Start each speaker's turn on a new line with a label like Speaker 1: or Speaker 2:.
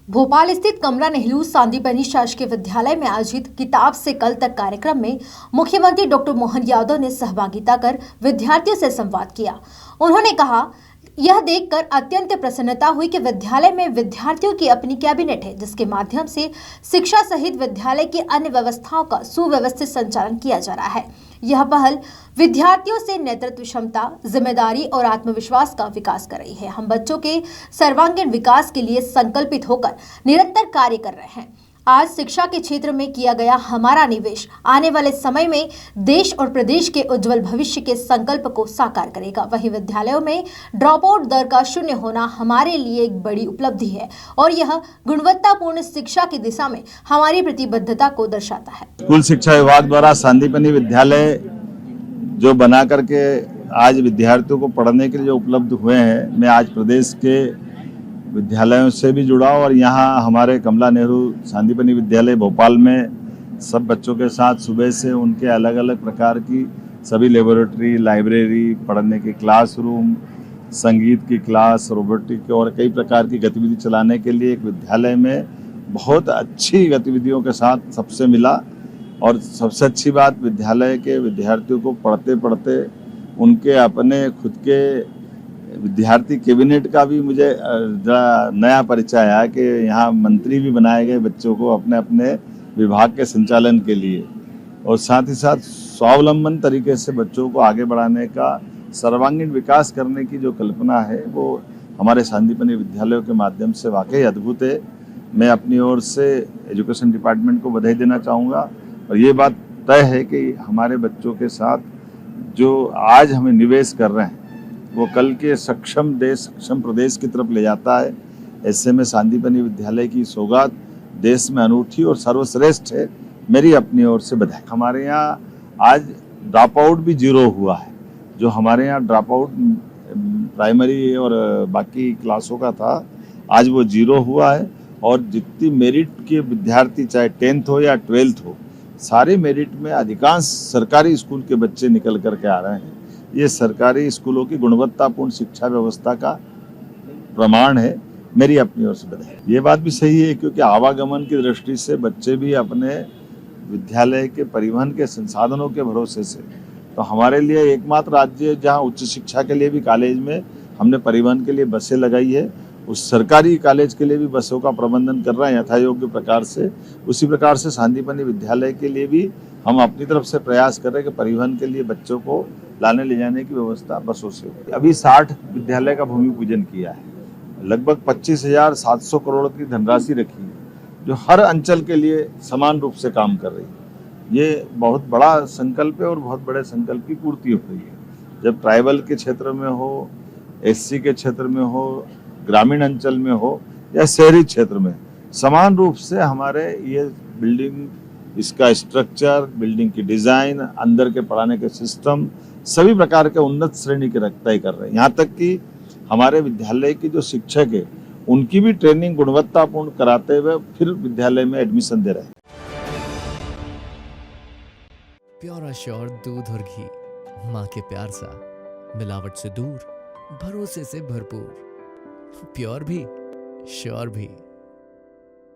Speaker 1: भोपाल स्थित कमला नेहरू सांदीपनि शासकीय विद्यालय में आयोजित किताब से कल तक कार्यक्रम में मुख्यमंत्री डॉक्टर मोहन यादव ने सहभागिता कर विद्यार्थियों से संवाद किया। उन्होंने कहा, यह देखकर अत्यंत प्रसन्नता हुई कि विद्यालय में विद्यार्थियों की अपनी कैबिनेट है, जिसके माध्यम से शिक्षा सहित विद्यालय की अन्य व्यवस्थाओं का सुव्यवस्थित संचालन किया जा रहा है। यह पहल विद्यार्थियों से नेतृत्व क्षमता, जिम्मेदारी और आत्मविश्वास का विकास कर रही है। हम बच्चों के सर्वांगीण विकास के लिए संकल्पित होकर निरंतर कार्य कर रहे हैं। आज शिक्षा के क्षेत्र में किया गया हमारा निवेश आने वाले समय में देश और प्रदेश के उज्जवल भविष्य के संकल्प को साकार करेगा। वहीं विद्यालयों में ड्रॉप आउट दर का शून्य होना हमारे लिए एक बड़ी उपलब्धि है और यह गुणवत्तापूर्ण शिक्षा की दिशा में हमारी प्रतिबद्धता को दर्शाता है।
Speaker 2: स्कूल शिक्षा विभाग द्वारा सांदीपनि विद्यालय जो बना करके आज विद्यार्थियों को पढ़ने के लिए जो उपलब्ध हुए हैं, मैं आज प्रदेश के विद्यालयों से भी जुड़ा और यहाँ हमारे कमला नेहरू सांदीपनि विद्यालय भोपाल में सब बच्चों के साथ सुबह से उनके अलग अलग प्रकार की सभी लेबोरेटरी, लाइब्रेरी, पढ़ने के क्लासरूम, संगीत की क्लास, रोबोटिक और कई प्रकार की गतिविधि चलाने के लिए एक विद्यालय में बहुत अच्छी गतिविधियों के साथ सबसे मिला। और सबसे अच्छी बात, विद्यालय के विद्यार्थियों को पढ़ते पढ़ते उनके अपने खुद के विद्यार्थी कैबिनेट का भी मुझे नया परिचय आया कि यहाँ मंत्री भी बनाए गए बच्चों को अपने अपने विभाग के संचालन के लिए, और साथ ही साथ स्वावलंबन तरीके से बच्चों को आगे बढ़ाने का, सर्वांगीण विकास करने की जो कल्पना है वो हमारे सांदीपनि विद्यालयों के माध्यम से वाकई अद्भुत है। मैं अपनी ओर से एजुकेशन डिपार्टमेंट को बधाई देना चाहूँगा और ये बात तय है कि हमारे बच्चों के साथ जो आज हमें निवेश कर रहे हैं वो कल के सक्षम देश, सक्षम प्रदेश की तरफ ले जाता है। ऐसे में सांदीपनि विद्यालय की सौगात देश में अनूठी और सर्वश्रेष्ठ है। मेरी अपनी ओर से बधाई। हमारे यहाँ आज ड्रॉप आउट भी जीरो हुआ है। जो हमारे यहाँ ड्रॉप आउट प्राइमरी और बाकी क्लासों का था, आज वो जीरो हुआ है। और जितनी मेरिट के विद्यार्थी, चाहे 10th हो या 12th हो, सारे मेरिट में अधिकांश सरकारी स्कूल के बच्चे निकल करके आ रहे हैं। ये सरकारी स्कूलों की गुणवत्तापूर्ण शिक्षा व्यवस्था का प्रमाण है। मेरी अपनी ओर से बधाई। ये बात भी सही है क्योंकि आवागमन की दृष्टि से बच्चे भी अपने विद्यालय के परिवहन के संसाधनों के भरोसे से, तो हमारे लिए एकमात्र राज्य जहाँ उच्च शिक्षा के लिए भी कॉलेज में हमने परिवहन के लिए बसें लगाई है, उस सरकारी कॉलेज के लिए भी बसों का प्रबंधन कर रहे हैं यथायोग्य प्रकार से। उसी प्रकार से सांदीपनि विद्यालय के लिए भी हम अपनी तरफ से प्रयास कर रहे हैं कि परिवहन के लिए बच्चों को लाने ले जाने की व्यवस्था बसों से हो। अभी 60 विद्यालय का भूमि पूजन किया है। लगभग 25,700 करोड़ की धनराशि रखी है जो हर अंचल के लिए समान रूप से काम कर रही है। ये बहुत बड़ा संकल्प है और बहुत बड़े संकल्प की पूर्ति हो रही है। जब ट्राइबल के क्षेत्र में हो, SC के क्षेत्र में हो, ग्रामीण अंचल में हो या शहरी क्षेत्र में, समान रूप से हमारे ये बिल्डिंग, इसका स्ट्रक्चर, बिल्डिंग की डिज़ाइन, अंदर के पढ़ाने के सिस्टम, सभी प्रकार के उन्नत श्रेणी के तय कर रहे हैं। यहाँ तक कि हमारे विद्यालय के जो शिक्षक है उनकी भी ट्रेनिंग गुणवत्तापूर्ण कराते हुए फिर विद्यालय में एडमिशन दे रहे हैं।
Speaker 3: प्योर श्योर दूध और घी, माँ के प्यार सा, मिलावट से दूर, भरोसे से भरपूर, प्योर भी श्योर भी।